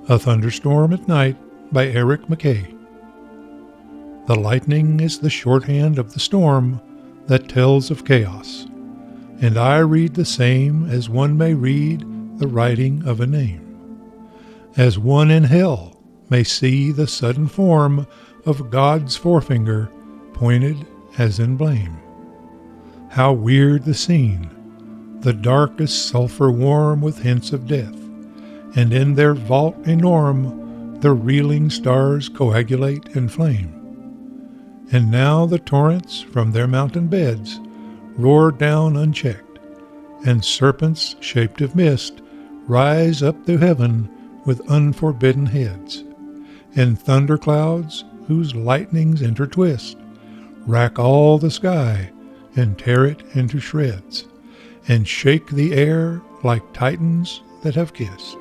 A Thunderstorm at Night by Eric Mackay. The lightning is the shorthand of the storm that tells of chaos, and I read the same as one may read the writing of a name, as one in hell may see the sudden form of God's forefinger pointed as in blame. How weird the scene, the darkest sulphur warm with hints of death, and in their vault enorme the reeling stars coagulate in flame. And now the torrents from their mountain beds roar down unchecked, and serpents shaped of mist rise up through heaven with unforbidden heads, and thunderclouds whose lightnings intertwist rack all the sky and tear it into shreds, and shake the air like titans that have kissed.